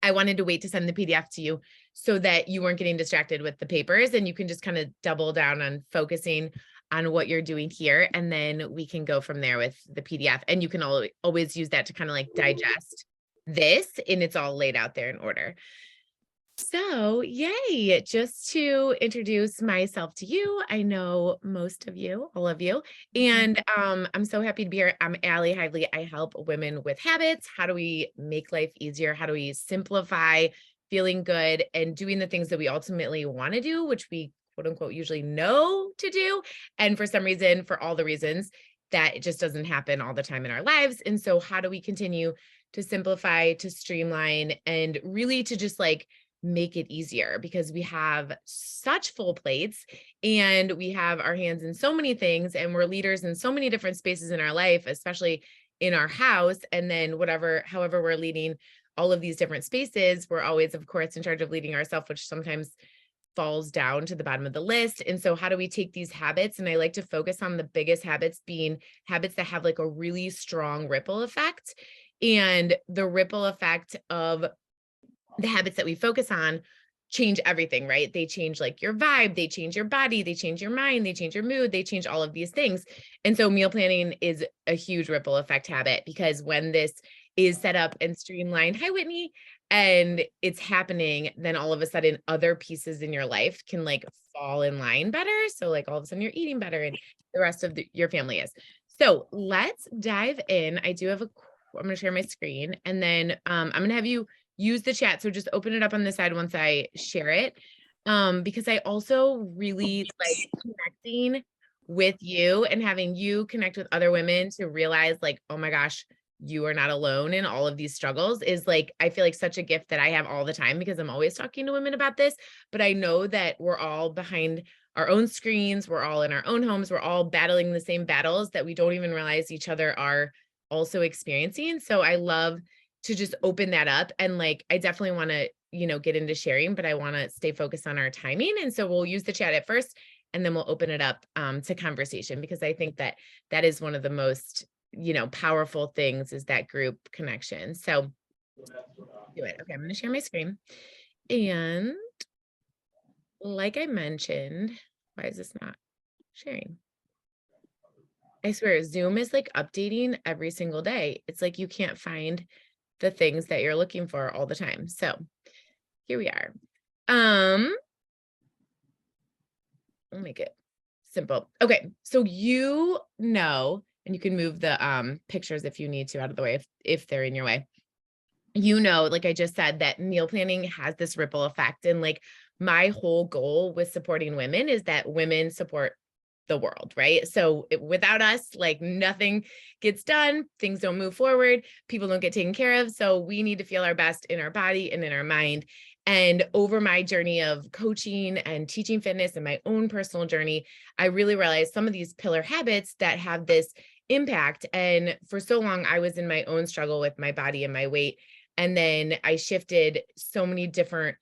I wanted to wait to send the PDF to you so that you weren't getting distracted with the papers, and you can just kind of double down on focusing on what you're doing here. And then we can go from there with the PDF, and you can always use that to kind of like digest this, and it's all laid out there in order. So, yay, just to introduce myself to you. I know most of you, all of you, and I'm so happy to be here. I'm Allie Hively. I help women with habits. How do we make life easier? How do we simplify feeling good and doing the things that we ultimately want to do, which we quote unquote usually know to do. And for some reason, for all the reasons, that it just doesn't happen all the time in our lives. And so, how do we continue to simplify, to streamline, and really to just like make it easier, because we have such full plates and we have our hands in so many things, and we're leaders in so many different spaces in our life, especially in our house. And then however we're leading all of these different spaces, we're always, of course, in charge of leading ourselves, which sometimes falls down to the bottom of the list. And so how do we take these habits? And I like to focus on the biggest habits being habits that have like a really strong ripple effect. And the ripple effect of the habits that we focus on change everything, right? They change like your vibe, they change your body, they change your mind, they change your mood, they change all of these things. And so meal planning is a huge ripple effect habit, because when this is set up and streamlined, hi Whitney, and it's happening, then all of a sudden other pieces in your life can like fall in line better. So like all of a sudden you're eating better and the rest of your family is. So let's dive in. I'm going to share my screen, and then I'm going to have you use the chat. So just open it up on the side once I share it. Because I also really like connecting with you and having you connect with other women to realize like, oh my gosh, you are not alone in all of these struggles, is like, I feel like such a gift that I have all the time, because I'm always talking to women about this, but I know that we're all behind our own screens. We're all in our own homes. We're all battling the same battles that we don't even realize each other are also experiencing. So I love to just open that up. And like, I definitely want to, get into sharing, but I want to stay focused on our timing. And so we'll use the chat at first, and then we'll open it up to conversation, because I think that that is one of the most, powerful things, is that group connection. So do it. Okay. I'm going to share my screen. And like I mentioned, why is this not sharing? I swear Zoom is like updating every single day. It's like you can't find the things that you're looking for all the time. So here we are. I'll make it simple. Okay, so and you can move the pictures if you need to out of the way, if they're in your way. Like I just said, that meal planning has this ripple effect. And like my whole goal with supporting women is that women support the world, right? So without us, like nothing gets done, things don't move forward, people don't get taken care of. So we need to feel our best in our body and in our mind. And over my journey of coaching and teaching fitness and my own personal journey, I really realized some of these pillar habits that have this impact. And for so long, I was in my own struggle with my body and my weight. And then I shifted so many different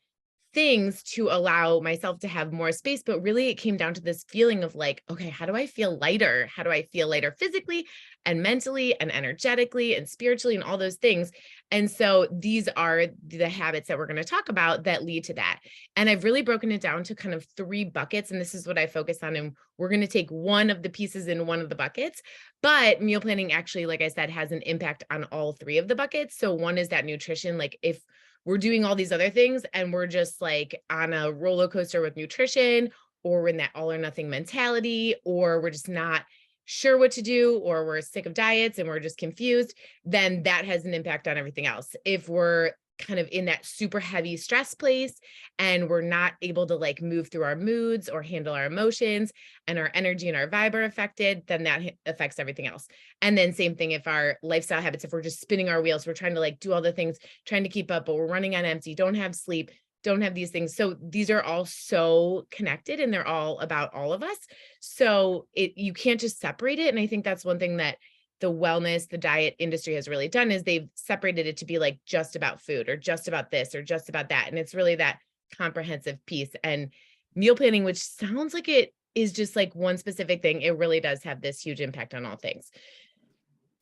things to allow myself to have more space. But really, it came down to this feeling of like, okay, how do I feel lighter? How do I feel lighter physically and mentally and energetically and spiritually and all those things? And so these are the habits that we're going to talk about that lead to that. And I've really broken it down to kind of 3 buckets. And this is what I focus on. And we're going to take one of the pieces in one of the buckets. But meal planning actually, like I said, has an impact on all 3 of the buckets. So one is that nutrition. Like if we're doing all these other things and we're just like on a roller coaster with nutrition, or we're in that all or nothing mentality, or we're just not sure what to do, or we're sick of diets and we're just confused, then that has an impact on everything else. If we're kind of in that super heavy stress place and we're not able to like move through our moods or handle our emotions, and our energy and our vibe are affected, then that affects everything else. And then same thing, if our lifestyle habits, if we're just spinning our wheels, we're trying to like do all the things, trying to keep up, but we're running on empty, don't have sleep, don't have these things. So these are all so connected, and they're all about all of us. So you can't just separate it. And I think that's one thing that the wellness, the diet industry has really done, is they've separated it to be like just about food or just about this or just about that. And it's really that comprehensive piece. And meal planning, which sounds like it is just like one specific thing, it really does have this huge impact on all things.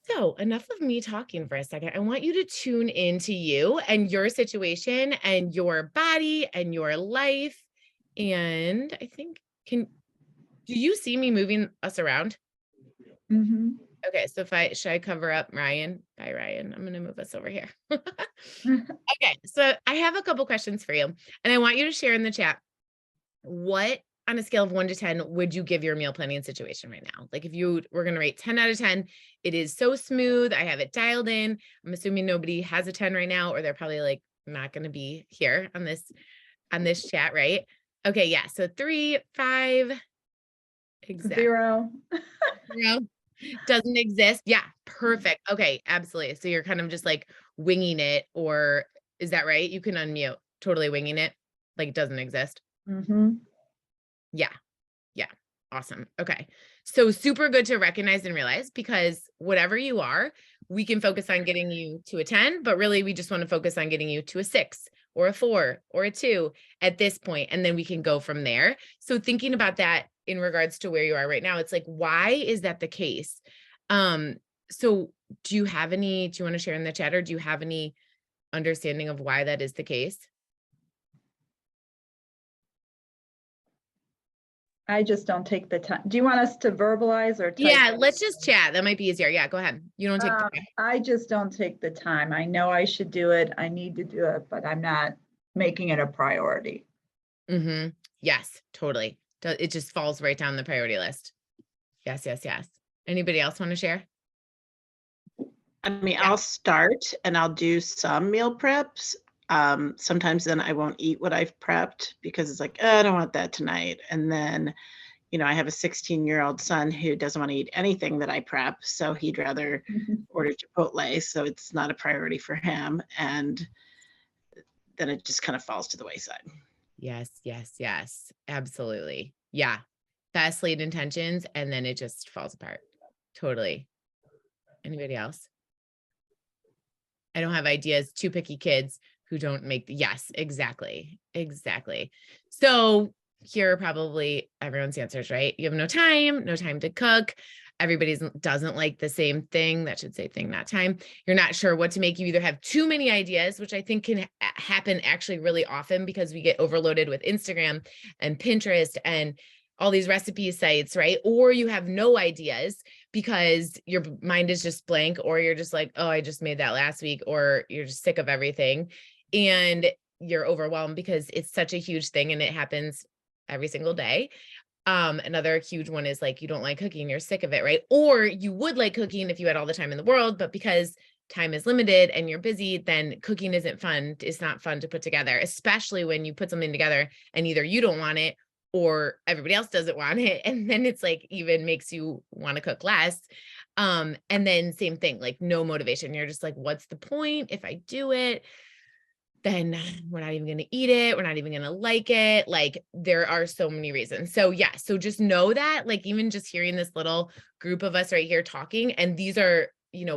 So enough of me talking for a second. I want you to tune into you and your situation and your body and your life. And I think, do you see me moving us around? Mhm. Okay, so should I cover up Ryan? Bye, Ryan. I'm gonna move us over here. Okay, so I have a couple questions for you, and I want you to share in the chat. What on a scale of 1 to 10 would you give your meal planning situation right now? Like if you were going to rate 10 out of 10, it is so smooth. I have it dialed in. I'm assuming nobody has a 10 right now, or they're probably like not going to be here on this chat, right? Okay, yeah. So 3, 5, exactly. 0. 0 doesn't exist. Yeah, perfect. Okay, absolutely. So you're kind of just like winging it, or is that right? You can unmute. Totally winging it, like it doesn't exist. Mhm. Yeah. Yeah. Awesome. Okay. So super good to recognize and realize, because whatever you are, we can focus on getting you to a 10, but really we just want to focus on getting you to a 6 or a 4 or a 2 at this point, and then we can go from there. So thinking about that in regards to where you are right now, it's like, why is that the case? Um, so do you want to share in the chat, or do you have any understanding of why that is the case? I just don't take the time. Do you want us to verbalize or type? Yeah, let's just chat. That might be easier. Yeah, go ahead. You don't take the time. I just don't take the time. I know I should do it. I need to do it, but I'm not making it a priority. Mhm. Yes, totally. It just falls right down the priority list. Yes, yes, yes. Anybody else want to share? I mean, Yeah. I'll start and I'll do some meal preps. Sometimes then I won't eat what I've prepped because it's like, "Oh, I don't want that tonight." And then, I have a 16-year-old son who doesn't want to eat anything that I prep, so he'd rather order Chipotle, so it's not a priority for him. And then it just kind of falls to the wayside. Yes, yes, yes. Absolutely. Yeah. Best laid intentions, and then it just falls apart. Totally. Anybody else? I don't have ideas. Too picky kids who don't make yes, exactly. Exactly. So here are probably everyone's answers, right? You have no time to cook. Everybody doesn't like the same thing. That should say thing, not time. You're not sure what to make. You either have too many ideas, which I think can happen actually really often because we get overloaded with Instagram and Pinterest and all these recipe sites, right? Or you have no ideas because your mind is just blank, or you're just like, oh, I just made that last week, or you're just sick of everything and you're overwhelmed because it's such a huge thing and it happens every single day. Another huge one is like, you don't like cooking, you're sick of it, right? Or you would like cooking if you had all the time in the world, but because time is limited and you're busy, then cooking isn't fun. It's not fun to put together, especially when you put something together and either you don't want it or everybody else doesn't want it. And then it's like even makes you want to cook less. And then same thing, like no motivation. You're just like, what's the point if I do it? Then we're not even going to eat it. We're not even going to like it. Like there are so many reasons. So yeah, so just know that, like, even just hearing this little group of us right here talking, and these are,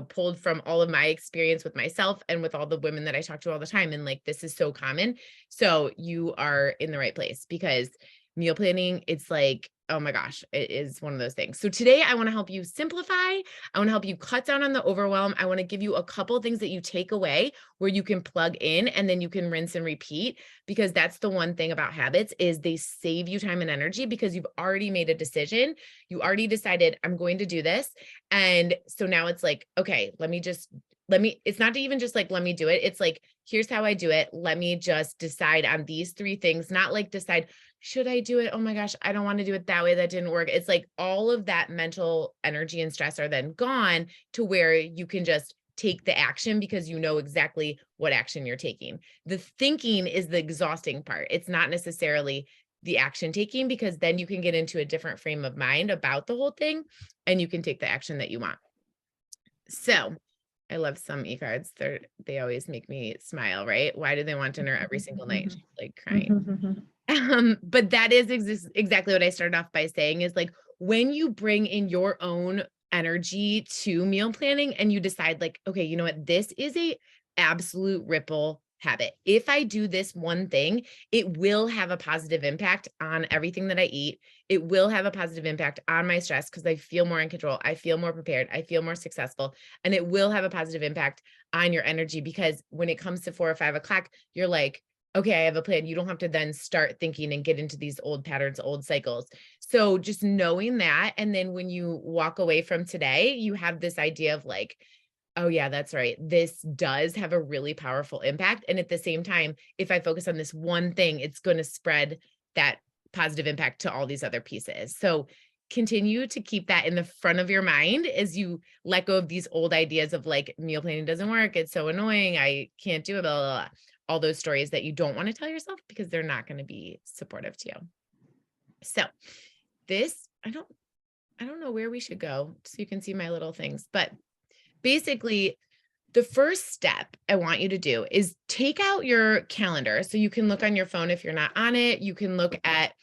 pulled from all of my experience with myself and with all the women that I talk to all the time. And like, this is so common. So you are in the right place, because meal planning, it's like, oh my gosh, it is one of those things. So today I want to help you simplify. I want to help you cut down on the overwhelm. I want to give you a couple of things that you take away where you can plug in and then you can rinse and repeat, because that's the one thing about habits is they save you time and energy because you've already made a decision. You already decided I'm going to do this. And so now it's like, okay, it's not even just like, let me do it. It's like, here's how I do it. Let me just decide on these 3 things, not like decide, should I do it? Oh my gosh, I don't want to do it that way. That didn't work. It's like all of that mental energy and stress are then gone to where you can just take the action because you know exactly what action you're taking. The thinking is the exhausting part. It's not necessarily the action taking, because then you can get into a different frame of mind about the whole thing and you can take the action that you want. So I love some e-cards. They always make me smile, right? Why do they want dinner every single night? She's like crying. But that is exactly what I started off by saying is like, when you bring in your own energy to meal planning and you decide like, okay, you know what, this is a absolute ripple habit. If I do this one thing, it will have a positive impact on everything that I eat. It will have a positive impact on my stress because I feel more in control. I feel more prepared. I feel more successful. And it will have a positive impact on your energy because when it comes to 4 or 5 o'clock, you're like, okay, I have a plan. You don't have to then start thinking and get into these old patterns, old cycles. So just knowing that. And then when you walk away from today, you have this idea of like, oh yeah, that's right. This does have a really powerful impact. And at the same time, if I focus on this one thing, it's going to spread that positive impact to all these other pieces. So continue to keep that in the front of your mind as you let go of these old ideas of like meal planning doesn't work. It's so annoying. I can't do it, blah, blah, blah. All those stories that you don't want to tell yourself because they're not going to be supportive to you. So this, I don't know where we should go so you can see my little things, but basically, the first step I want you to do is take out your calendar. So you can look on your phone if you're not on it. You can look at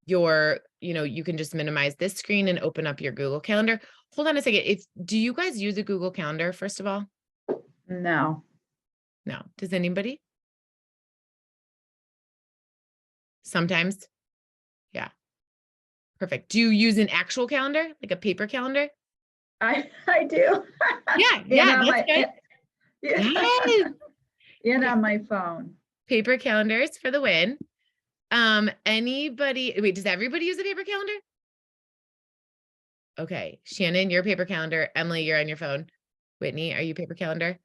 your, you can just minimize this screen and open up your Google Calendar. Hold on a second. Do you guys use a Google Calendar, first of all? No. No. Does anybody? Sometimes? Yeah. Perfect. Do you use an actual calendar, like a paper calendar? I do. Yeah, Yeah, that's good. Yeah. Yes. And on my phone. Paper calendars for the win. Wait, does everybody use a paper calendar? Okay. Shannon, you're a paper calendar. Emily, you're on your phone. Whitney, are you paper calendar?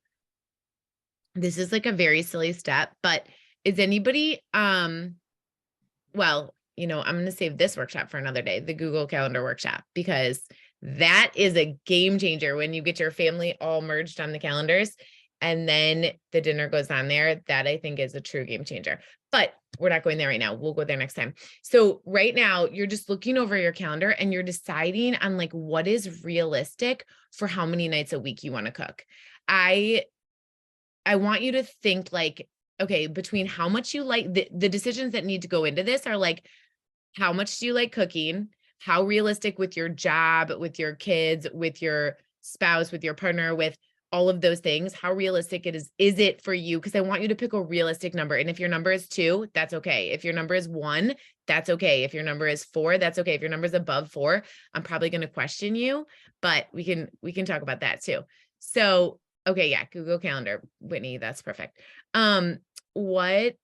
This is like a very silly step, but is anybody, well, I'm going to save this workshop for another day, the Google Calendar workshop, because that is a game changer when you get your family all merged on the calendars and then the dinner goes on there. That I think is a true game changer, but we're not going there right now. We'll go there next time. So right now you're just looking over your calendar and you're deciding on like what is realistic for how many nights a week you want to cook. I want you to think like, okay, between how much you like the decisions that need to go into this are like, how much do you like cooking? How realistic with your job, with your kids, with your spouse, with your partner, with all of those things, how realistic is it for you? Because I want you to pick a realistic number. And if your number is 2, that's okay. If your number is 1, that's okay. If your number is 4, that's okay. If your number is above 4, I'm probably going to question you, but we can talk about that too. So, okay. Yeah. Google Calendar, Whitney, that's perfect. What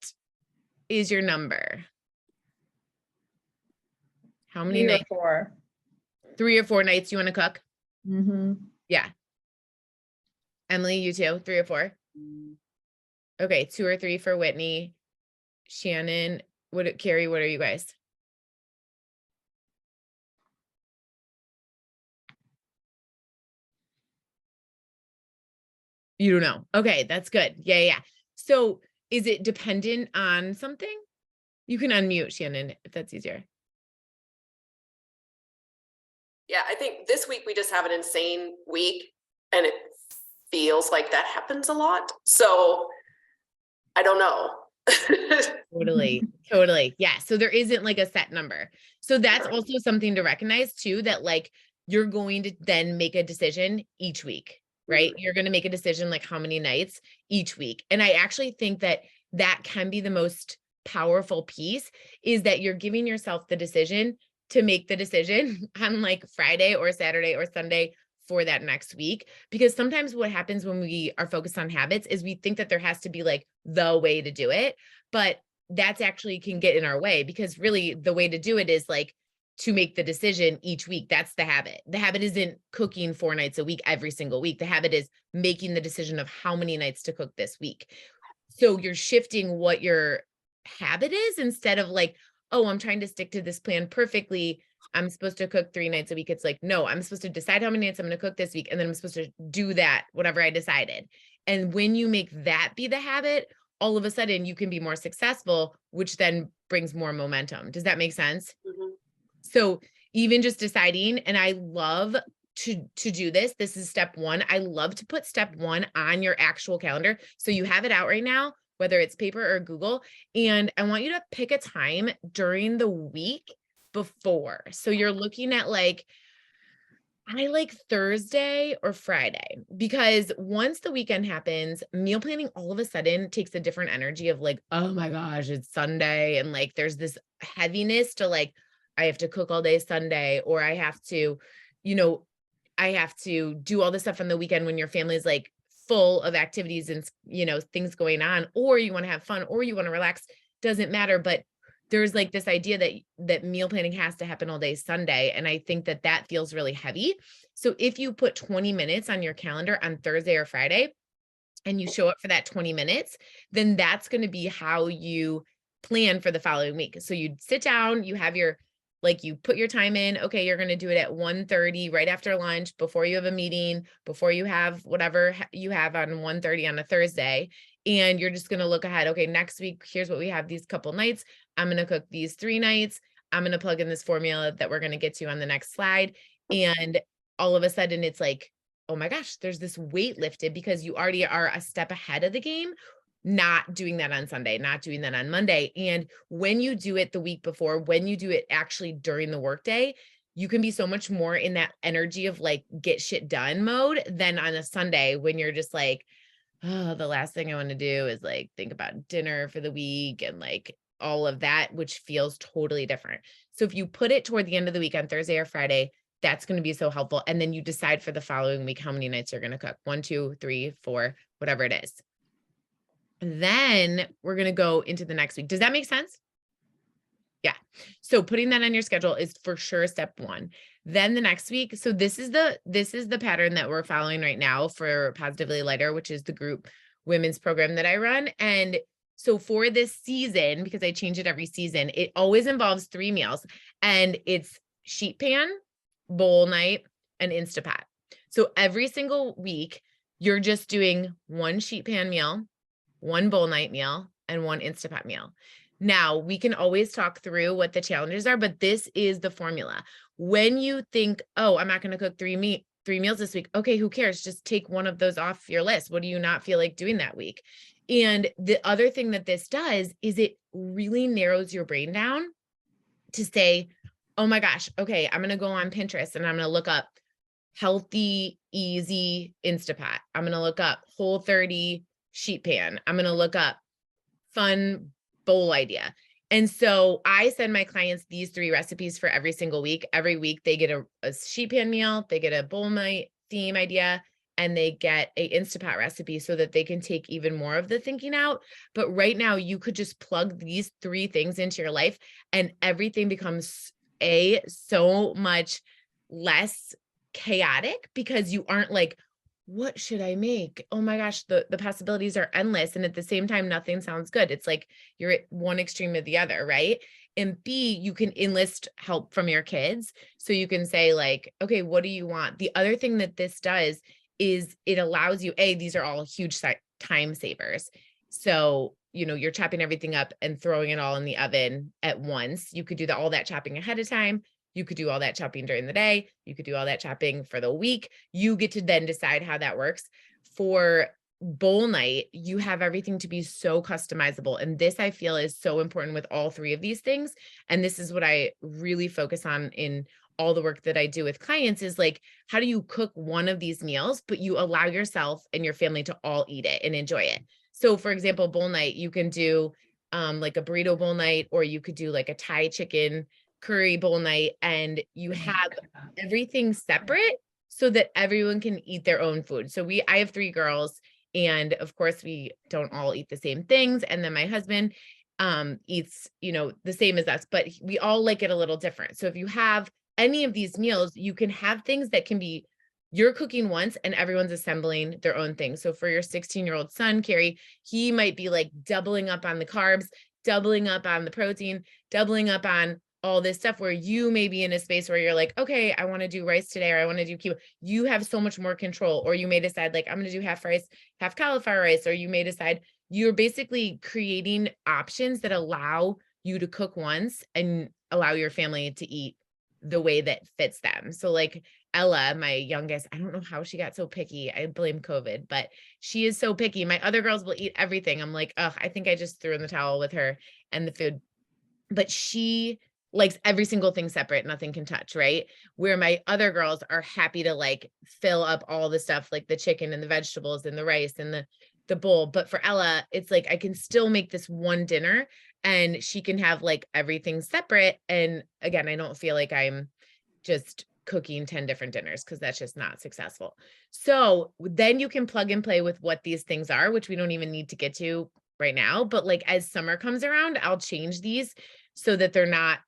is your number? How many 3 or nights? 4. 3 or 4 nights you want to cook? Mm-hmm. Yeah. Emily, you too? 3 or 4? Okay, 2 or 3 for Whitney. Shannon, Carrie, what are you guys? You don't know. Okay, that's good. Yeah. So is it dependent on something? You can unmute, Shannon, if that's easier. Yeah, I think this week we just have an insane week and it feels like that happens a lot. So I don't know. Totally. Yeah. So there isn't like a set number. So that's also something to recognize too, that like you're going to then make a decision each week, right? You're going to make a decision like how many nights each week. And I actually think that can be the most powerful piece, is that you're giving yourself the decision to make the decision on like Friday or Saturday or Sunday for that next week. Because sometimes what happens when we are focused on habits is we think that there has to be like the way to do it, but that's actually can get in our way, because really the way to do it is like to make the decision each week. That's the habit. The habit isn't cooking 4 nights a week every single week. The habit is making the decision of how many nights to cook this week. So you're shifting what your habit is, instead of like, oh, I'm trying to stick to this plan perfectly, I'm supposed to cook 3 nights a week. It's like, no, I'm supposed to decide how many nights I'm going to cook this week. And then I'm supposed to do that, whatever I decided. And when you make that be the habit, all of a sudden you can be more successful, which then brings more momentum. Does that make sense? Mhm. So even just deciding, and I love to do this. This is step 1. I love to put step 1 on your actual calendar. So you have it out right now, whether it's paper or Google. And I want you to pick a time during the week before. So you're looking at like, I like Thursday or Friday because once the weekend happens, meal planning all of a sudden takes a different energy of like, oh my gosh, it's Sunday. And like, there's this heaviness to like, I have to cook all day Sunday, or I have to, you know, I have to do all this stuff on the weekend when your family is like full of activities and, you know, things going on, or you want to have fun, or you want to relax, doesn't matter. But there's like this idea that meal planning has to happen all day Sunday. And I think that feels really heavy. So if you put 20 minutes on your calendar on Thursday or Friday, and you show up for that 20 minutes, then that's going to be how you plan for the following week. So you sit down, you have your, like you put your time in, okay, you're going to do it at 1:30 right after lunch, before you have a meeting, before you have whatever you have on 1:30 on a Thursday. And you're just going to look ahead. Okay, next week, here's what we have these couple nights. I'm going to cook these 3 nights. I'm going to plug in this formula that we're going to get to on the next slide. And all of a sudden it's like, oh my gosh, there's this weight lifted because you already are a step ahead of the game, not doing that on Sunday, not doing that on Monday. And when you do it the week before, when you do it actually during the workday, you can be so much more in that energy of like get shit done mode than on a Sunday when you're just like, oh, the last thing I want to do is like think about dinner for the week and like all of that, which feels totally different. So if you put it toward the end of the week on Thursday or Friday, that's going to be so helpful. And then you decide for the following week how many nights you're going to cook. 1, 2, 3, 4, whatever it is. Then we're going to go into the next week. Does that make sense? Yeah. So putting that on your schedule is for sure step 1. Then the next week. So this is the pattern that we're following right now for Positively Lighter, which is the group women's program that I run. And so for this season, because I change it every season, it always involves 3 meals, and it's sheet pan, bowl night, and Instapot. So every single week, you're just doing 1 sheet pan meal, 1 bowl night meal, and 1 Instapot meal. Now, we can always talk through what the challenges are, but this is the formula. When you think, oh, I'm not going to cook 3 meals this week. Okay, who cares? Just take one of those off your list. What do you not feel like doing that week? And the other thing that this does is it really narrows your brain down to say, oh my gosh, okay, I'm going to go on Pinterest and I'm going to look up healthy, easy Instapot. I'm going to look up Whole30 sheet pan. I'm going to look up fun bowl idea. And so I send my clients these 3 recipes for every single week. Every week they get a sheet pan meal, they get a bowl night theme idea, and they get a Instapot recipe so that they can take even more of the thinking out. But right now you could just plug these 3 things into your life and everything becomes so much less chaotic because you aren't like, what should I make? Oh my gosh, the possibilities are endless. And at the same time, nothing sounds good. It's like you're at one extreme or the other, right? And B, you can enlist help from your kids. So you can say like, okay, what do you want? The other thing that this does is it allows you, these are all huge time savers. So, you know, you're chopping everything up and throwing it all in the oven at once. You could do all that chopping ahead of time. You could do all that chopping during the day. You could do all that chopping for the week. You get to then decide how that works. For bowl night, you have everything to be so customizable. And this I feel is so important with all 3 of these things. And this is what I really focus on in all the work that I do with clients is like, how do you cook one of these meals, but you allow yourself and your family to all eat it and enjoy it? So for example, bowl night, you can do like a burrito bowl night, or you could do like a Thai chicken curry bowl night, and you have everything separate so that everyone can eat their own food. So I have 3 girls, and of course we don't all eat the same things. And then my husband eats, you know, the same as us, but we all like it a little different. So if you have any of these meals, you can have things that can be you're cooking once and everyone's assembling their own thing. So for your 16-year-old son, Carrie, he might be like doubling up on the carbs, doubling up on the protein, doubling up on all this stuff, where you may be in a space where you're like, okay, I want to do rice today, or I want to do keto. You have so much more control. Or you may decide like, I'm going to do half rice, half cauliflower rice. Or you may decide you're basically creating options that allow you to cook once and allow your family to eat the way that fits them. So like Ella, my youngest, I don't know how she got so picky. I blame COVID, but she is so picky. My other girls will eat everything. I'm like, I think I just threw in the towel with her and the food. But she likes every single thing separate, nothing can touch, right? Where my other girls are happy to like fill up all the stuff, like the chicken and the vegetables and the rice and the bowl. But for Ella, it's like I can still make this one dinner and she can have like everything separate. And again, I don't feel like I'm just cooking 10 different dinners because that's just not successful. So then you can plug and play with what these things are, which we don't even need to get to right now. But like as summer comes around, I'll change these so that they're not,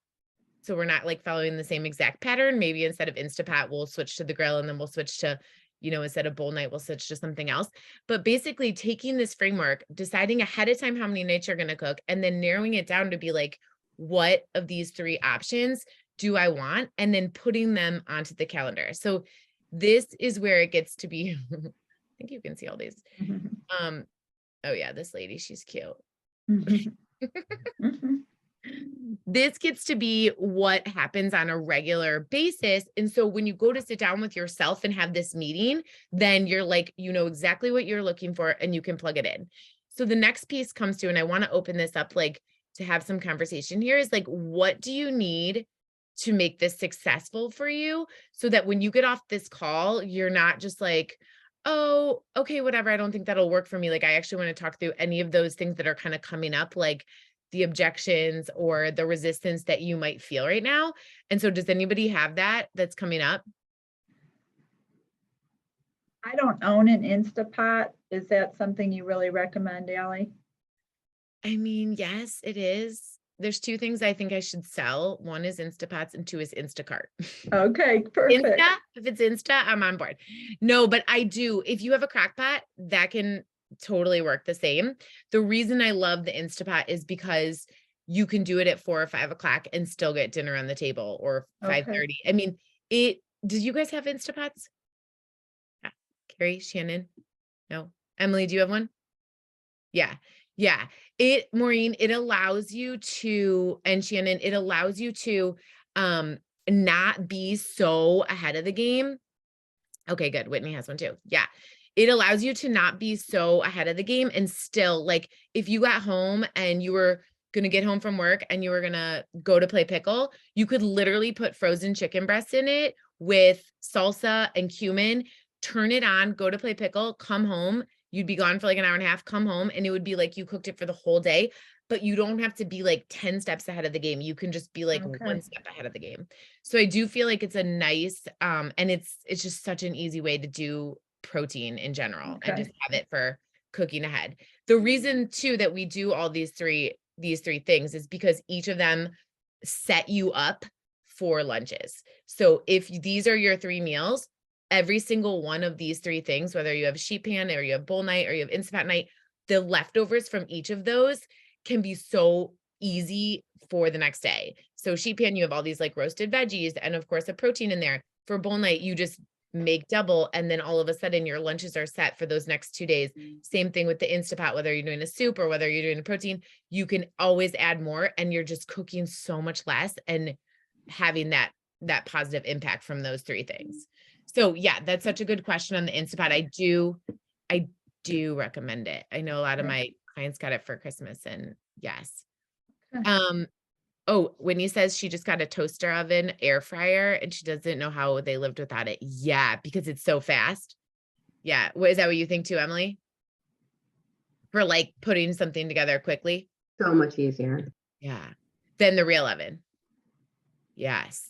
so we're not like following the same exact pattern. Maybe instead of Instapot, we'll switch to the grill, and then we'll switch to, you know, instead of bowl night, we'll switch to something else. But basically taking this framework, deciding ahead of time how many nights you're going to cook, and then narrowing it down to be like, what of these 3 options do I want? And then putting them onto the calendar. So this is where it gets to be, I think you can see all these. Oh yeah, this lady, she's cute. This gets to be what happens on a regular basis. And so when you go to sit down with yourself and have this meeting, then you're like, you know exactly what you're looking for and you can plug it in. So the next piece comes to, and I want to open this up, like to have some conversation here, is like, what do you need to make this successful for you? So that when you get off this call, you're not just like, oh, okay, whatever, I don't think that'll work for me. Like, I actually want to talk through any of those things that are kind of coming up, like the objections or the resistance that you might feel right now. And so does anybody have that that's coming up? I don't own an Instapot. Is that something you really recommend, Ally? I mean, yes, it is. There's 2 things I think I should sell. 1 is Instapots and 2 is Instacart. Okay, perfect. Insta, if it's Insta, I'm on board. No, but I do. If you have a crock pot, that can totally work the same. The reason I love the Instapot is because you can do it at 4 or 5 o'clock and still get dinner on the table, or 5:30. I mean, did you guys have Instapots? Yeah. Carrie, Shannon? No. Emily, do you have one? Yeah. Yeah. Maureen, it allows you to, and Shannon, it allows you to not be so ahead of the game. Okay, good. Whitney has one too. Yeah. It allows you to not be so ahead of the game and still, like, if you got home and you were going to get home from work and you were going to go to play pickle, you could literally put frozen chicken breasts in it with salsa and cumin, turn it on, go to play pickle, come home. You'd be gone for like an hour and a half, come home, and it would be like you cooked it for the whole day, but you don't have to be like 10 steps ahead of the game. You can just be like Okay. 1 step ahead of the game. So I do feel like it's a nice, and it's just such an easy way to do protein in general, and Okay. just have it for cooking ahead. The reason too that we do all these three things is because each of them set you up for lunches. So if these are your 3 meals, every single one of these 3 things, whether you have sheet pan or you have bowl night or you have Instapot night, the leftovers from each of those can be so easy for the next day. So sheet pan, you have all these like roasted veggies and of course a protein in there. For bowl night, you just make double, and then all of a sudden your lunches are set for those next 2 days. Same thing with the Instapot, whether you're doing a soup or whether you're doing a protein, you can always add more, and you're just cooking so much less and having that positive impact from those 3 things. So yeah, that's such a good question on the Instapot. I do recommend it. I know a lot of my clients got it for Christmas, and yes. Okay. Oh, Whitney says she just got a toaster oven air fryer and she doesn't know how they lived without it. Yeah, because it's so fast. Yeah. Is that what you think too, Emily? For like putting something together quickly? So much easier. Yeah. Than the real oven. Yes.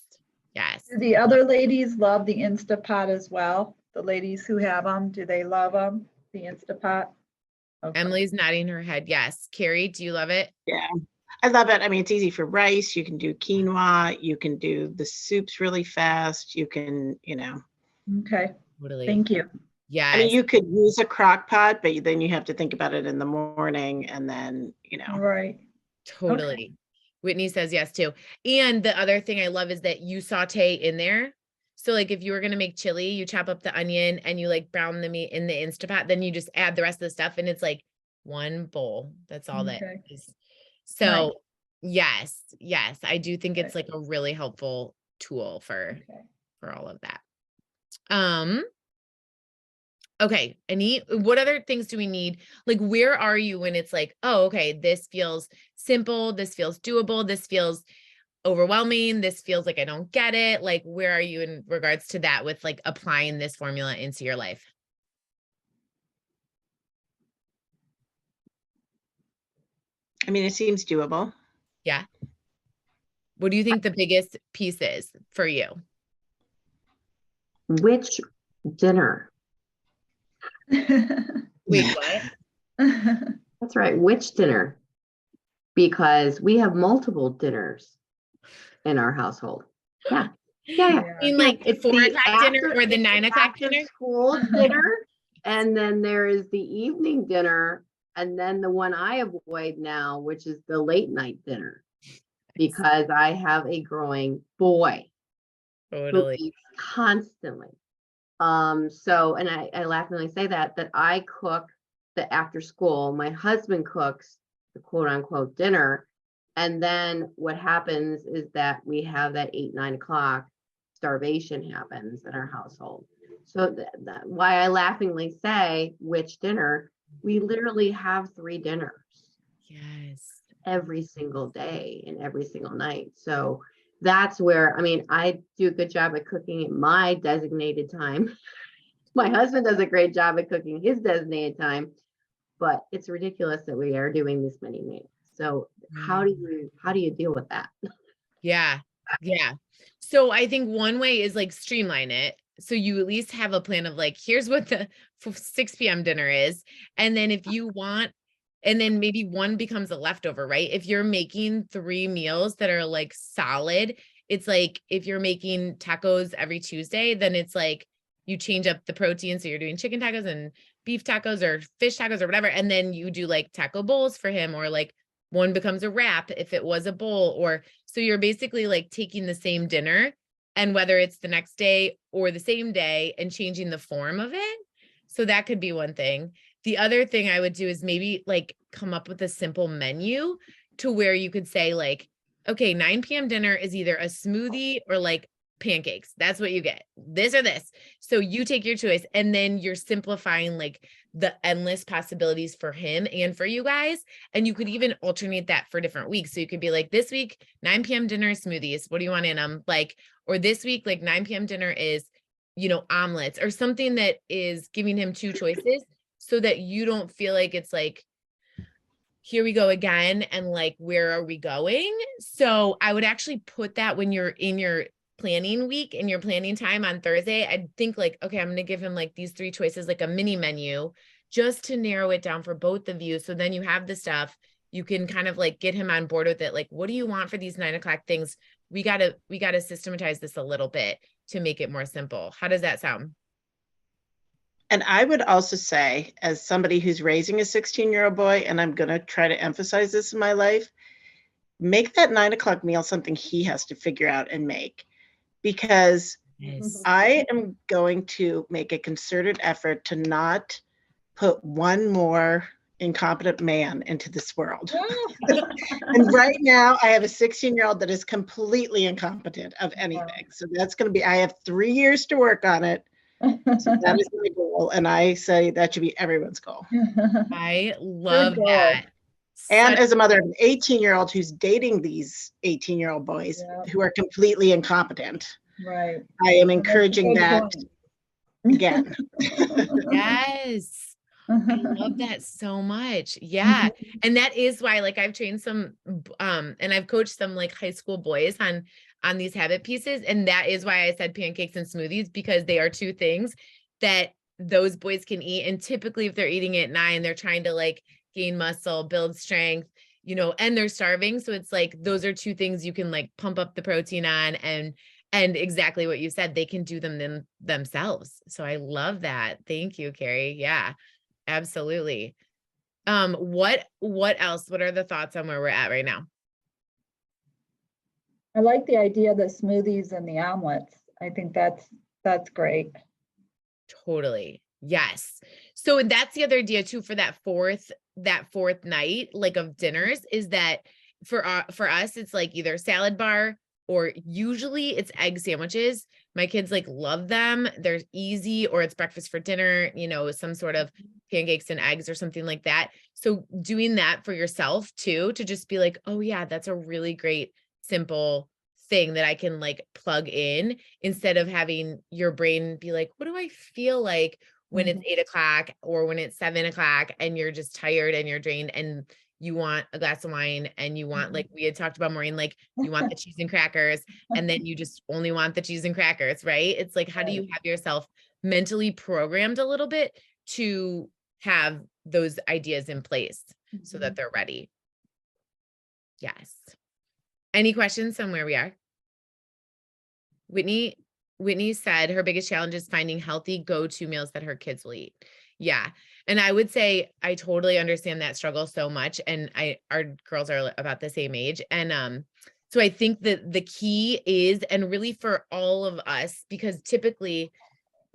Yes. Do the other ladies love the Instapot as well? The ladies who have them, do they love them, the Instapot? Okay. Emily's nodding her head. Yes. Carrie, do you love it? Yeah, I love it. I mean, it's easy for rice. You can do quinoa. You can do the soups really fast. You can, Okay, Totally. thank you. Yeah. I mean, you could use a crock pot, but then you have to think about it in the morning and then, All right. Totally. Whitney says yes too. And the other thing I love is that you saute in there. So like if you were going to make chili, you chop up the onion and you like brown the meat in the Instapot, then you just add the rest of the stuff and it's like one bowl. That's all that Okay. is. So Nice. yes, I do think it's Okay. like a really helpful tool for Okay. all of that. Okay, what other things do we need? Like, where are you when it's like, oh, okay, this feels simple, this feels doable, this feels overwhelming. This feels like I don't get it. Like, where are you in regards to that with like applying this formula into your life? I mean, it seems doable. Yeah. What do you think the biggest piece is for you? Which dinner? Wait, what? That's right. Which dinner? Because we have multiple dinners in our household. Yeah. Yeah. Yeah. I mean, like It's 4 the o'clock dinner after- or the it's 9 o'clock after dinner? school dinner. And then there is the evening dinner. And then the one I avoid now, which is the late night dinner. Because I have a growing boy who Totally. eats constantly. So, and I laughingly say that I cook the after school, my husband cooks the quote unquote dinner. And then what happens is that we have that 8-9 o'clock starvation happens in our household. So why I laughingly say which dinner, we literally have 3 dinners Yes. every single day and every single night. So that's where, I mean, I do a good job at cooking at my designated time. My husband does a great job at cooking his designated time, but it's ridiculous that we are doing this many meals. So how do you deal with that? Yeah. Yeah. So I think one way is like streamline it. So you at least have a plan of like, here's what the 6 p.m. dinner is. And then if you want, and then maybe one becomes a leftover, right? If you're making 3 meals that are like solid, it's like if you're making tacos every Tuesday, then it's like you change up the protein. So you're doing chicken tacos and beef tacos or fish tacos or whatever. And then you do like taco bowls for him, or like one becomes a wrap if it was a bowl. Or so you're basically like taking the same dinner, and whether it's the next day or the same day, and changing the form of it. So that could be one thing. The other thing I would do is maybe like come up with a simple menu to where you could say like, okay, 9 p.m. dinner is either a smoothie or like pancakes. That's what you get, this or this. So you take your choice, and then you're simplifying like the endless possibilities for him and for you guys. And you could even alternate that for different weeks. So you could be like, this week, 9 p.m. dinner is smoothies. What do you want in them? Like, or this week, like 9 p.m. dinner is, omelets, or something that is giving him 2 choices, so that you don't feel like it's like, here we go again. And like, where are we going? So I would actually put that when you're in your planning week and your planning time on Thursday, I'd think like, okay, I'm going to give him like these 3 choices, like a mini menu, just to narrow it down for both of you. So then you have the stuff, you can kind of like get him on board with it. Like, what do you want for these 9 o'clock things? We got to systematize this a little bit to make it more simple. How does that sound? And I would also say, as somebody who's raising a 16-year-old boy, and I'm going to try to emphasize this in my life, make that 9 o'clock meal something he has to figure out and make. Because Yes. I am going to make a concerted effort to not put one more incompetent man into this world. And right now I have a 16-year-old that is completely incompetent of anything. So that's going to be, I have 3 years to work on it. So that is my goal. And I say that should be everyone's goal. I love goal. that. And Such- as a mother of an 18-year-old who's dating these 18-year-old boys Yeah. who are completely incompetent, Right. I am encouraging Good that point. again. yes. I love that so much. Yeah. And that is why, like, I've trained some, and I've coached some like high school boys on these habit pieces. And that is why I said pancakes and smoothies, because they are 2 things that those boys can eat. And typically if they're eating at 9, they're trying to like gain muscle, build strength, and they're starving. So it's like, those are 2 things you can like pump up the protein on, and exactly what you said, they can do them themselves. So I love that. Thank you, Carrie. Yeah. Absolutely. What else? What are the thoughts on where we're at right now? I like the idea of the smoothies and the omelets. I think that's great. Totally. Yes. So that's the other idea too, for that fourth night, like of dinners, is that for us, it's like either salad bar, or usually it's egg sandwiches. My kids like love them. They're easy, or it's breakfast for dinner, some sort of pancakes and eggs or something like that. So doing that for yourself too, to just be like, oh yeah, that's a really great, simple thing that I can like plug in instead of having your brain be like, what do I feel like when it's 8 o'clock or when it's 7 o'clock and you're just tired and you're drained and you want a glass of wine and you want, like we had talked about, Maureen, like you want the cheese and crackers and then you just only want the cheese and crackers, right? It's like, how do you have yourself mentally programmed a little bit to have those ideas in place so that they're ready? Yes. Any questions on where we are? Whitney said her biggest challenge is finding healthy go-to meals that her kids will eat. Yeah. And I would say I totally understand that struggle so much. And our girls are about the same age. And so I think that the key is, and really for all of us, because typically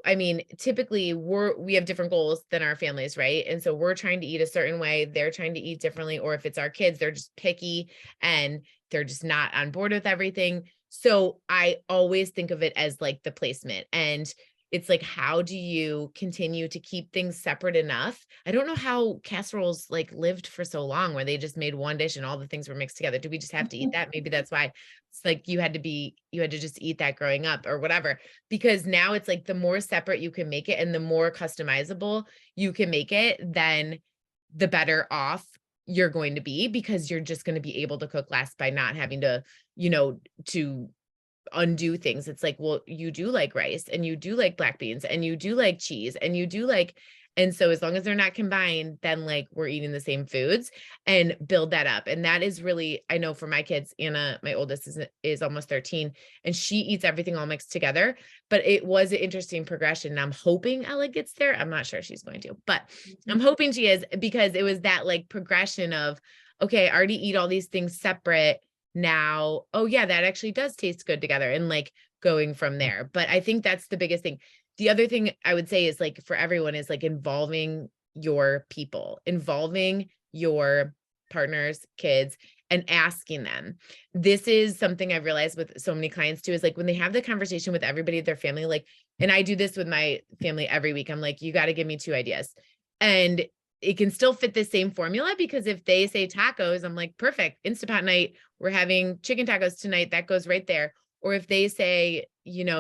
we have different goals than our families, right? And so we're trying to eat a certain way, they're trying to eat differently, or if it's our kids, they're just picky and they're just not on board with everything. So I always think of it as like the placement, and it's like, how do you continue to keep things separate enough? I don't know how casseroles like lived for so long where they just made one dish and all the things were mixed together. Do we just have to eat that? Maybe that's why it's like you had to just eat that growing up or whatever, because now it's like the more separate you can make it and the more customizable you can make it, then the better off you're going to be, because you're just going to be able to cook less by not having to, to undo things. It's like, well, you do like rice and you do like black beans and you do like cheese and you do like, and so as long as they're not combined, then like we're eating the same foods, and build that up. And that is really, I know for my kids, Anna, my oldest is almost 13 and she eats everything all mixed together, but it was an interesting progression. And I'm hoping Ella gets there. I'm not sure she's going to, but I'm hoping she is, because it was that like progression of, okay, I already eat all these things separate. Now, oh yeah, that actually does taste good together, and like going from there. But I think that's the biggest thing. The other thing I would say is like for everyone is like involving your people, involving your partners, kids, and asking them. This is something I've realized with so many clients too, is like when they have the conversation with everybody, their family, like, and I do this with my family every week. I'm like, you got to give me 2 ideas. And it can still fit the same formula, because if they say tacos, I'm like, perfect, Instapot night, we're having chicken tacos tonight. That goes right there. Or if they say,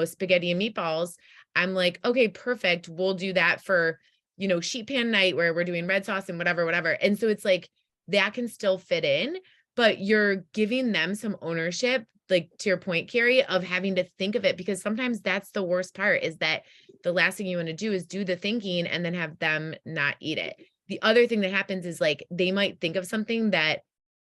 spaghetti and meatballs, I'm like, okay, perfect. We'll do that for, sheet pan night where we're doing red sauce and whatever. And so it's like, that can still fit in, but you're giving them some ownership, like to your point, Carrie, of having to think of it, because sometimes that's the worst part, is that the last thing you want to do is do the thinking and then have them not eat it. The other thing that happens is like, they might think of something that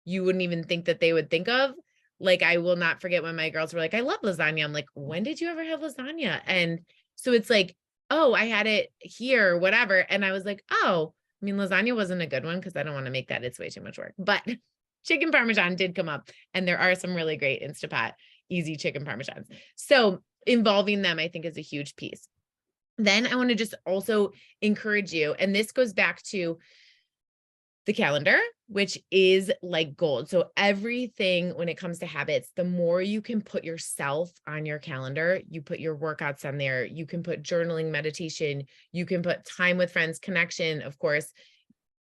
you wouldn't even think that they would think of. Like, I will not forget when my girls were like, I love lasagna. I'm like, when did you ever have lasagna? And so it's like, oh, I had it here, whatever. And I was like, oh, I mean, lasagna wasn't a good one because I don't want to make that. It's way too much work. But chicken Parmesan did come up, and there are some really great Instapot easy chicken Parmesans. So involving them, I think, is a huge piece. Then I want to just also encourage you, and this goes back to the calendar, which is like gold. So everything when it comes to habits, the more you can put yourself on your calendar, you put your workouts on there, you can put journaling, meditation, you can put time with friends, connection. Of course,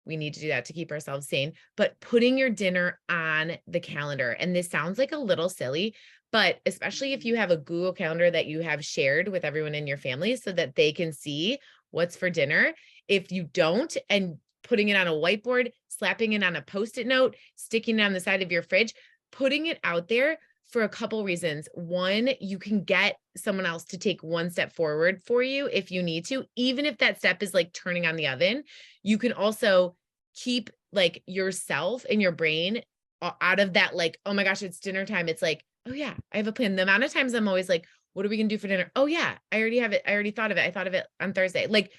we need to do that to keep ourselves sane, but putting your dinner on the calendar. And this sounds like a little silly, but especially if you have a Google Calendar that you have shared with everyone in your family so that they can see what's for dinner. If you don't, and putting it on a whiteboard, slapping it on a Post-it note, sticking it on the side of your fridge, putting it out there for a couple reasons. One, you can get someone else to take one step forward for you if you need to, even if that step is like turning on the oven. You can also keep like yourself and your brain out of that, like, oh my gosh, it's dinner time. It's like, oh yeah, I have a plan. The amount of times I'm always like, what are we gonna do for dinner? Oh yeah, I already have it. I already thought of it. I thought of it on Thursday. Like,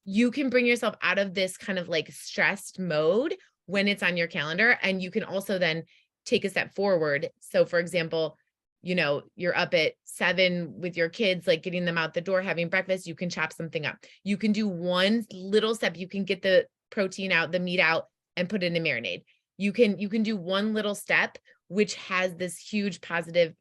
you can bring yourself out of this kind of like stressed mode when it's on your calendar. And you can also then take a step forward. So for example, you're up at 7 with your kids, like getting them out the door, having breakfast, you can chop something up. You can do one little step. You can get the protein out, the meat out, and put it in a marinade. You can do one little step, which has this huge positive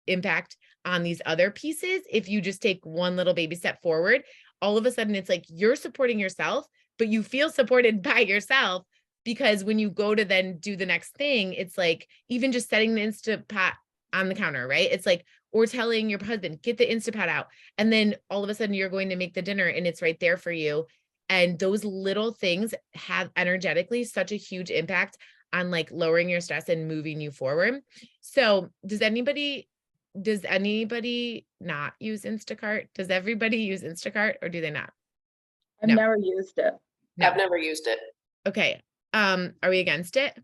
impact on these other pieces. If you just take one little baby step forward, all of a sudden it's like you're supporting yourself, but you feel supported by yourself, because when you go to then do the next thing, it's like even just setting the Instapot on the counter, right? It's like, or telling your husband, get the Instapot out. And then all of a sudden you're going to make the dinner and it's right there for you. And those little things have energetically such a huge impact on like lowering your stress and moving you forward. So does anybody not use Instacart? Does everybody use Instacart or do they not? I've No. never used it. No. I've never used it. Okay. Are we against it?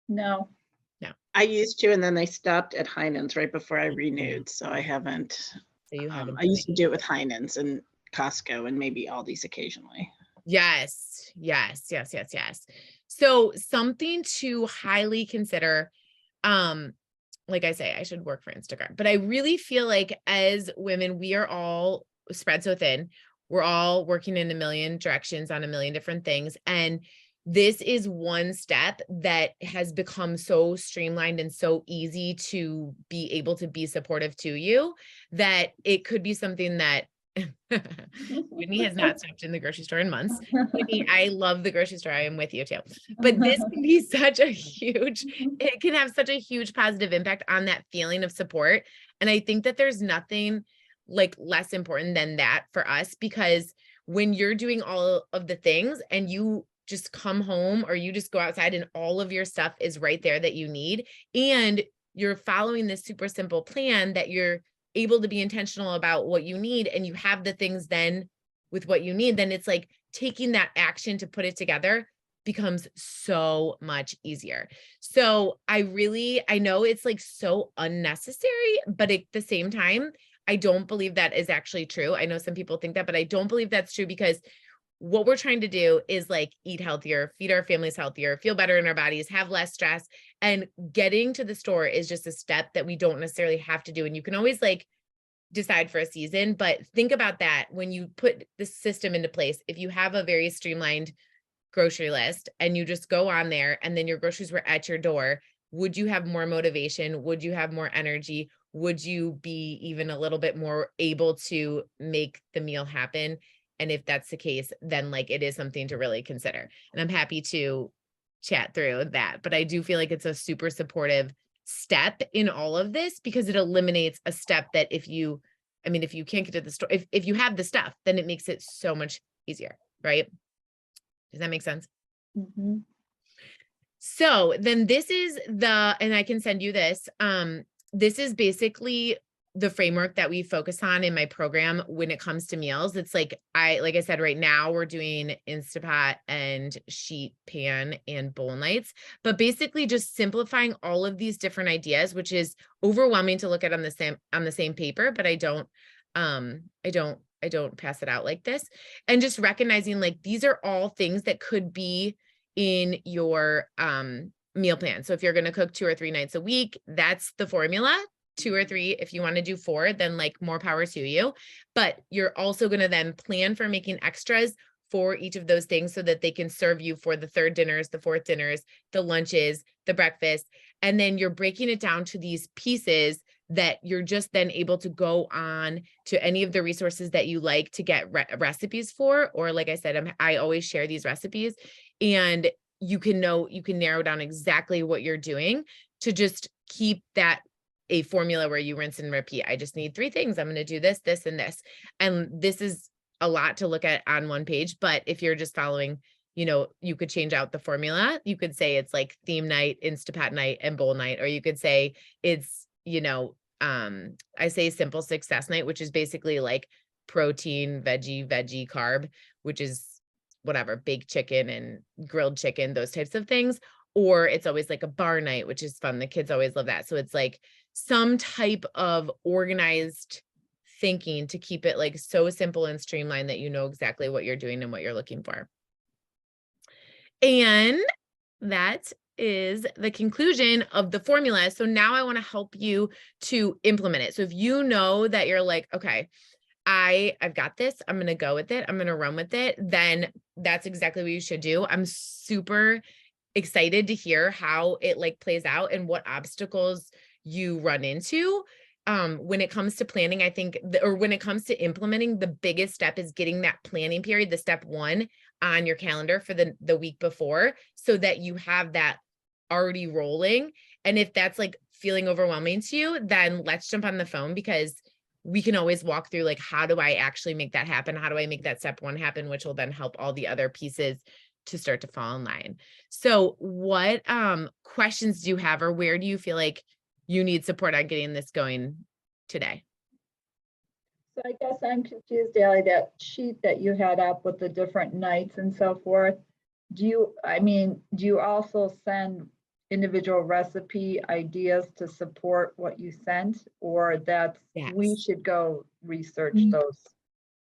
No. I used to, and then they stopped at Heinen's right before I renewed, so I haven't. So you haven't. I used to do it with Heinen's and Costco and maybe Aldi's occasionally. Yes. So something to highly consider, like I say, I should work for Instagram, but I really feel like as women, we are all spread so thin. We're all working in a million directions on a million different things. And this is one step that has become so streamlined and so easy to be able to be supportive to you that it could be something that Whitney has not stopped in the grocery store in months. Whitney, I love the grocery store. I am with you too. But this can be it can have such a huge positive impact on that feeling of support. And I think that there's nothing like less important than that for us, because when you're doing all of the things and you just come home or you just go outside and all of your stuff is right there that you need, and you're following this super simple plan that you're able to be intentional about what you need, and you have the things then with what you need, then it's like taking that action to put it together becomes so much easier. So I know it's like so unnecessary, but at the same time, I don't believe that is actually true. I know some people think that, but I don't believe that's true, because what we're trying to do is like eat healthier, feed our families healthier, feel better in our bodies, have less stress. And getting to the store is just a step that we don't necessarily have to do. And you can always like decide for a season, but think about that when you put the system into place. If you have a very streamlined grocery list and you just go on there and then your groceries were at your door, would you have more motivation? Would you have more energy? Would you be even a little bit more able to make the meal happen? And if that's the case, then like it is something to really consider. And I'm happy to chat through that. But I do feel like it's a super supportive step in all of this, because it eliminates a step that if you can't get to the store, if you have the stuff, then it makes it so much easier, right? Does that make sense? Mhm. So then this is and I can send you this. This is basically the framework that we focus on in my program when it comes to meals. It's like I said, right now we're doing Instapot and sheet pan and bowl nights, but basically just simplifying all of these different ideas, which is overwhelming to look at on the same paper, but I don't pass it out like this. And just recognizing like these are all things that could be in your meal plan. So if you're going to cook 2 or 3 nights a week, that's the formula. 2 or 3. If you want to do 4, then like more power to you. But you're also going to then plan for making extras for each of those things so that they can serve you for the 3rd dinners, the 4th dinners, the lunches, the breakfast. And then you're breaking it down to these pieces that you're just then able to go on to any of the resources that you like to get recipes for. Or like I said, I always share these recipes, and you can narrow down exactly what you're doing to just keep that a formula where you rinse and repeat. I just need 3 things. I'm going to do this, this, and this. And this is a lot to look at on one page, but if you're just following, you could change out the formula. You could say it's like theme night, Instapot night, and bowl night, or you could say it's, I say simple success night, which is basically like protein, veggie, carb, which is whatever, baked chicken and grilled chicken, those types of things. Or it's always like a bar night, which is fun. The kids always love that. So it's like some type of organized thinking to keep it like so simple and streamlined that you know exactly what you're doing and what you're looking for. And that is the conclusion of the formula. So now I want to help you to implement it. So if you know that you're like, okay, I've got this, I'm going to go with it, I'm going to run with it, then that's exactly what you should do. I'm super excited to hear how it like plays out and what obstacles you run into. When it comes to planning, I think, or when it comes to implementing, the biggest step is getting that planning period, the step 1 on your calendar for the week before, so that you have that already rolling. And if that's like feeling overwhelming to you, then let's jump on the phone, because we can always walk through like, how do I actually make that happen? How do I make that step one happen, which will then help all the other pieces to start to fall in line. So what questions do you have, or where do you feel like you need support on getting this going today? So I guess I'm confused, Ally, that sheet that you had up with the different nights and so forth. Do you also send individual recipe ideas to support what you sent, or that's, we Yes. should go research Mm. those?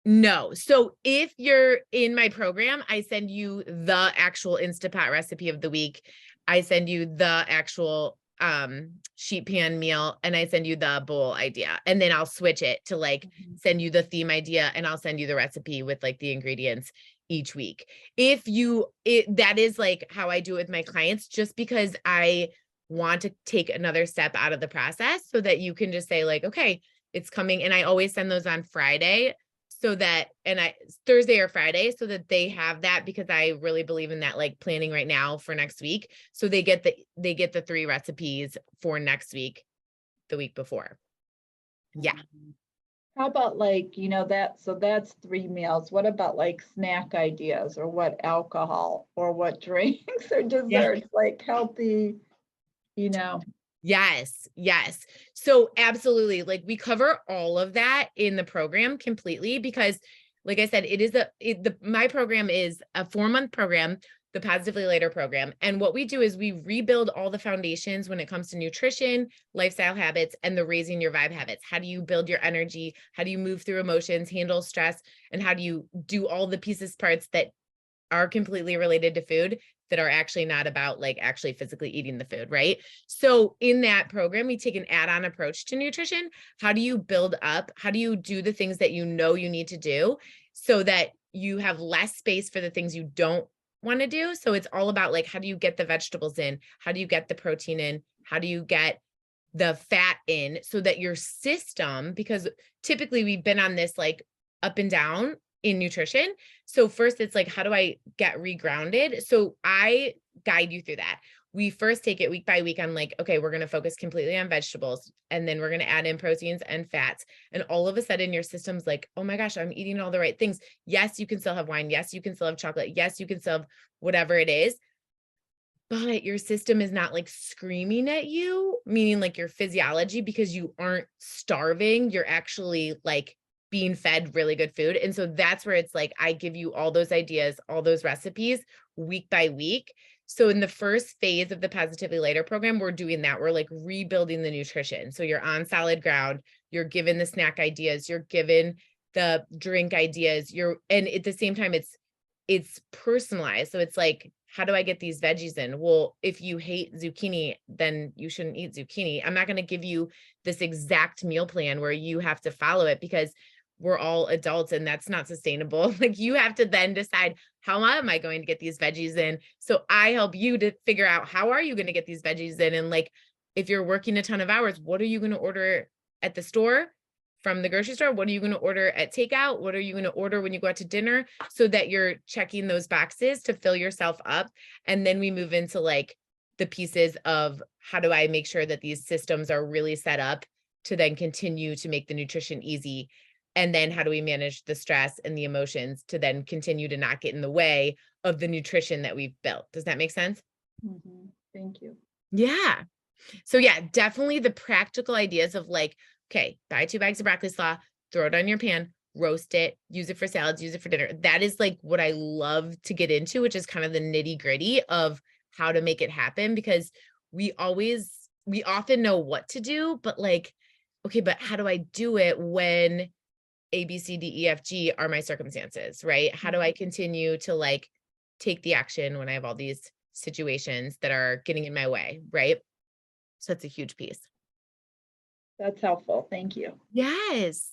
No. So if you're in my program, I send you the actual Instapot recipe of the week. I send you the actual sheet pan meal, and I send you the bowl idea. And then I'll switch it to like send you the theme idea, and I'll send you the recipe with like the ingredients each week. That is like how I do it with my clients, just because I want to take another step out of the process so that you can just say like, okay, it's coming. And I always send those on Friday, so that, Thursday or Friday, so that they have that, because I really believe in that, like planning right now for next week. So they get the 3 recipes for next week, the week before. Yeah. How about like, so that's 3 meals. What about like snack ideas, or what alcohol, or what drinks or desserts, like healthy, Yes. Yes. So absolutely. Like we cover all of that in the program completely, because like I said, my program is a 4-month program, the Positively Later program. And what we do is we rebuild all the foundations when it comes to nutrition, lifestyle habits, and the raising your vibe habits. How do you build your energy? How do you move through emotions, handle stress? And how do you do all the parts that are completely related to food, that are actually not about like actually physically eating the food, right? So in that program, we take an add-on approach to nutrition. How do you build up? How do you do the things that you know you need to do so that you have less space for the things you don't want to do? So it's all about like, how do you get the vegetables in? How do you get the protein in? How do you get the fat in, so that your system, because typically we've been on this like up and down in nutrition. So first it's like, how do I get regrounded? So I guide you through that. We first take it week by week. I'm like, okay, we're going to focus completely on vegetables, and then we're going to add in proteins and fats. And all of a sudden your system's like, oh my gosh, I'm eating all the right things. Yes, you can still have wine. Yes, you can still have chocolate. Yes, you can still have whatever it is. But your system is not like screaming at you, meaning like your physiology, because you aren't starving. You're actually like being fed really good food. And so that's where it's like, I give you all those ideas, all those recipes week by week. So in the first phase of the Positively Later program, we're doing that. We're like rebuilding the nutrition. So you're on solid ground, you're given the snack ideas, you're given the drink ideas, and at the same time, it's personalized. So it's like, how do I get these veggies in? Well, if you hate zucchini, then you shouldn't eat zucchini. I'm not going to give you this exact meal plan where you have to follow it, because we're all adults and that's not sustainable. Like you have to then decide, how am I going to get these veggies in? So I help you to figure out, how are you going to get these veggies in? And like, if you're working a ton of hours, what are you going to order at the store, from the grocery store? What are you going to order at takeout? What are you going to order when you go out to dinner? So that you're checking those boxes to fill yourself up. And then we move into like the pieces of, how do I make sure that these systems are really set up to then continue to make the nutrition easy? And then how do we manage the stress and the emotions to then continue to not get in the way of the nutrition that we've built? Does that make sense? Mhm. Thank you. Yeah. So yeah, definitely the practical ideas of like, okay, buy 2 bags of broccoli slaw, throw it on your pan, roast it, use it for salads, use it for dinner. That is like what I love to get into, which is kind of the nitty gritty of how to make it happen, because we often know what to do, but like, okay, but how do I do it when A, B, C, D, E, F, G are my circumstances, right? How do I continue to like take the action when I have all these situations that are getting in my way, right? So that's a huge piece. That's helpful. Thank you. Yes.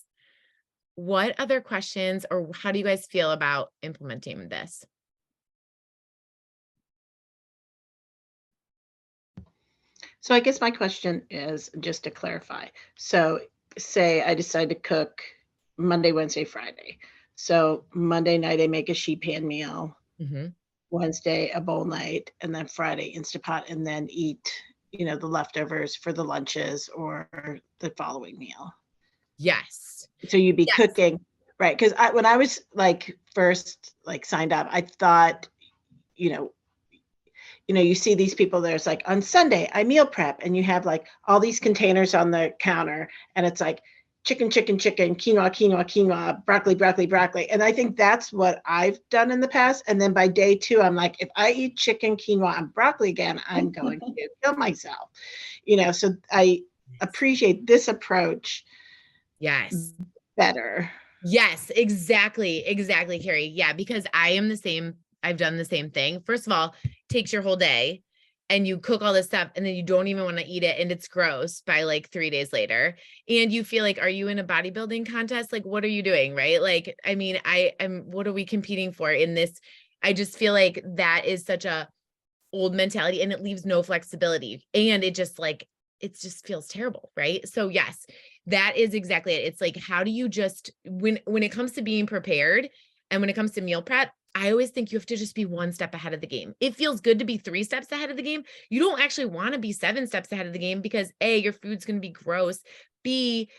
What other questions, or how do you guys feel about implementing this? So I guess my question is, just to clarify. So say I decide to cook Monday, Wednesday, Friday. So Monday night I make a sheet pan meal, Mhm. Wednesday a bowl night, and then Friday Instapot, and then eat you know, the leftovers for the lunches or the following meal. Yes. So you'd be Yes. cooking, right? Because when I was like first like signed up, I thought, you know, you see these people, there's like on Sunday, I meal prep, and you have like all these containers on the counter, and it's like chicken, quinoa, broccoli. And I think that's what I've done in the past. And then by day 2, I'm like, if I eat chicken, quinoa, and broccoli again, I'm going to kill myself. So I appreciate this approach Yes. better. Yes, exactly. Exactly, Carrie. Yeah, because I am the same. I've done the same thing. First of all, takes your whole day and you cook all this stuff and then you don't even want to eat it and it's gross by like 3 days later. And you feel like, are you in a bodybuilding contest? Like, what are you doing? Right? Like, I mean, what are we competing for in this? I just feel like that is such a old mentality and it leaves no flexibility. And it just feels terrible. Right. So yes, that is exactly it. It's like, how do you just, when it comes to being prepared and when it comes to meal prep, I always think you have to just be 1 step ahead of the game. It feels good to be 3 steps ahead of the game. You don't actually want to be 7 steps ahead of the game because A, your food's going to be gross. B,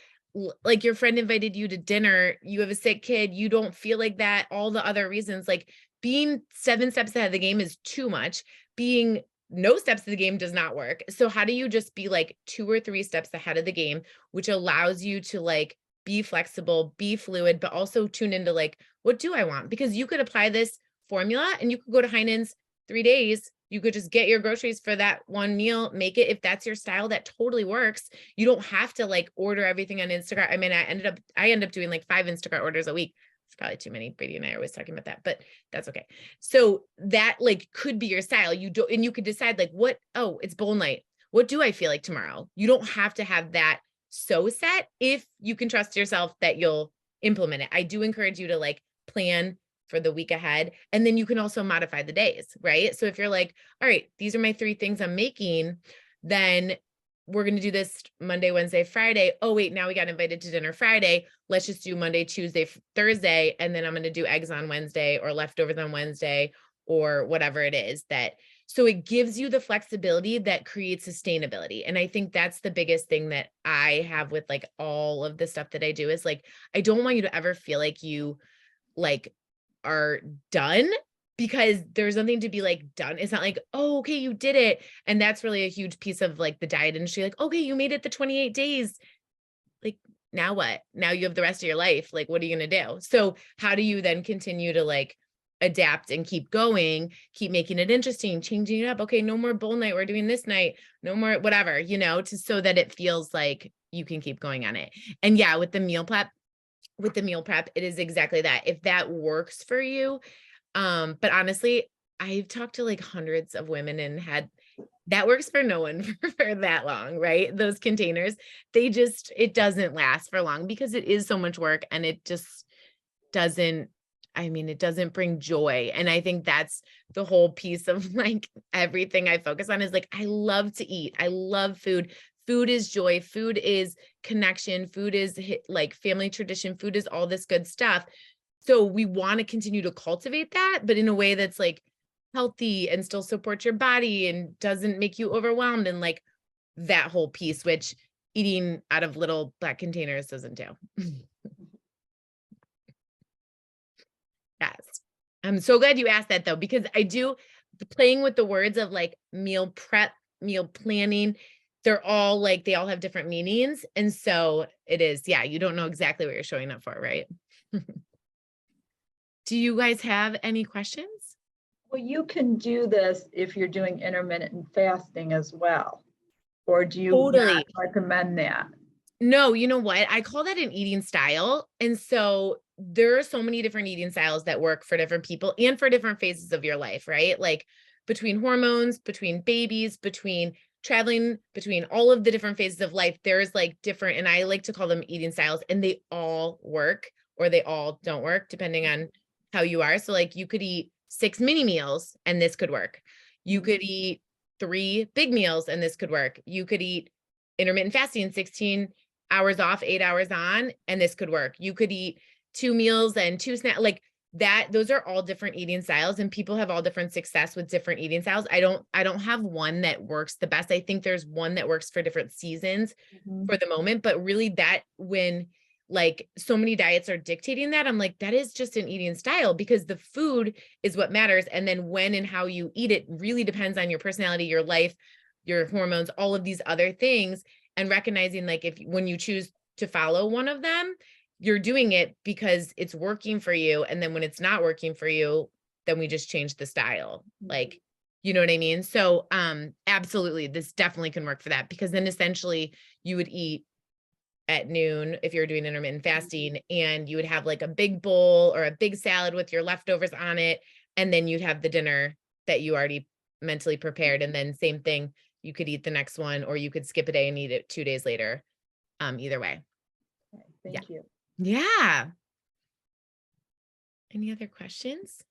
like your friend invited you to dinner, you have a sick kid, you don't feel like that, all the other reasons, like being 7 steps ahead of the game is too much. Being no steps to the game does not work. So how do you just be like 2 or 3 steps ahead of the game, which allows you to like be flexible, be fluid, but also tune into like, what do I want? Because you could apply this formula and you could go to Heinen's 3 days. You could just get your groceries for that one meal, make it, if that's your style, that totally works. You don't have to like order everything on Instacart. I mean, I end up doing like 5 Instacart orders a week. It's probably too many. Brady and I are always talking about that, but that's okay. So that like could be your style. And you could decide like it's bowl night. What do I feel like tomorrow? You don't have to have that so set if you can trust yourself that you'll implement it. I do encourage you to like plan for the week ahead. And then you can also modify the days, right? So if you're like, all right, these are my 3 things I'm making, then we're going to do this Monday, Wednesday, Friday. Oh, wait, now we got invited to dinner Friday. Let's just do Monday, Tuesday, Thursday. And then I'm going to do eggs on Wednesday or leftovers on Wednesday or whatever it is that. So it gives you the flexibility that creates sustainability. And I think that's the biggest thing that I have with like all of the stuff that I do is like, I don't want you to ever feel like you like are done because there's nothing to be like done. It's not like, oh, okay, you did it. And that's really a huge piece of like the diet industry. Like, okay, you made it the 28 days. Like, now what? Now you have the rest of your life. Like, what are you going to do? So how do you then continue to like adapt and keep going, keep making it interesting, changing it up? Okay, no more bowl night. We're doing this night. No more, whatever, so that it feels like you can keep going on it. And yeah, with the meal prep, it is exactly that. If that works for you, but honestly, I've talked to like hundreds of women and that works for no one for that long, right? Those containers, it doesn't last for long because it is so much work and it just doesn't bring joy. And I think that's the whole piece of like everything I focus on is like, I love to eat. I love food. Food is joy. Food is connection. Food is like family tradition. Food is all this good stuff. So we want to continue to cultivate that, but in a way that's like healthy and still support your body and doesn't make you overwhelmed and like that whole piece, which eating out of little black containers doesn't do. Yes. I'm so glad you asked that though, because playing with the words of like meal prep, meal planning, they all have different meanings. And so it is, yeah, you don't know exactly what you're showing up for, right? Do you guys have any questions? Well, you can do this if you're doing intermittent fasting as well. Or do you Totally not recommend that? No, you know what? I call that an eating style. And so there are so many different eating styles that work for different people and for different phases of your life, right? Like between hormones, between babies, between traveling, between all of the different phases of life, there's like different, and I like to call them eating styles, and they all work or they all don't work depending on how you are. So like you could eat 6 mini meals and this could work. You could eat 3 big meals and this could work. You could eat intermittent fasting, 16 hours off, 8 hours on, and this could work. You could eat 2 meals and 2 snacks. Like those are all different eating styles, and people have all different success with different eating styles. I don't have one that works the best. I think there's one that works for different seasons Mhm. for the moment, but really that when like so many diets are dictating that, I'm like, that is just an eating style because the food is what matters. And then when and how you eat it really depends on your personality, your life, your hormones, all of these other things. And recognizing like when you choose to follow one of them, you're doing it because it's working for you. And then when it's not working for you, then we just change the style. Like, you know what I mean? So absolutely, this definitely can work for that, because then essentially you would eat at noon if you're doing intermittent fasting, and you would have like a big bowl or a big salad with your leftovers on it. And then you'd have the dinner that you already mentally prepared. And then same thing, you could eat the next one, or you could skip a day and eat it 2 days later. Either way. Okay, Thank you. Yeah. Any other questions?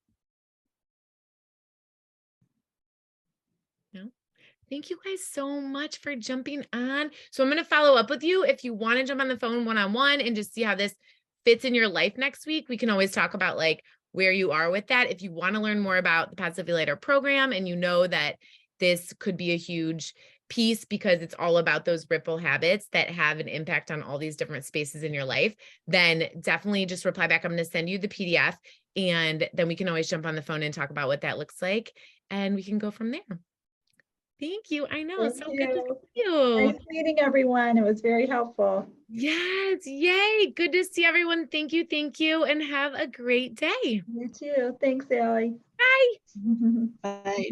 No? Thank you guys so much for jumping on. So I'm going to follow up with you. If you want to jump on the phone one-on-one and just see how this fits in your life next week, we can always talk about like where you are with that. If you want to learn more about the Positively Lighter program and you know that this could be a huge piece because it's all about those ripple habits that have an impact on all these different spaces in your life, then definitely just reply back. I'm going to send you the PDF, and then we can always jump on the phone and talk about what that looks like, and we can go from there. Thank you. I know. Thank So good to you. see you. Nice meeting everyone. It was very helpful. Yes. Yay. Good to see everyone. Thank you. Thank you. And have a great day. You too. Thanks, Ally. Bye. Bye.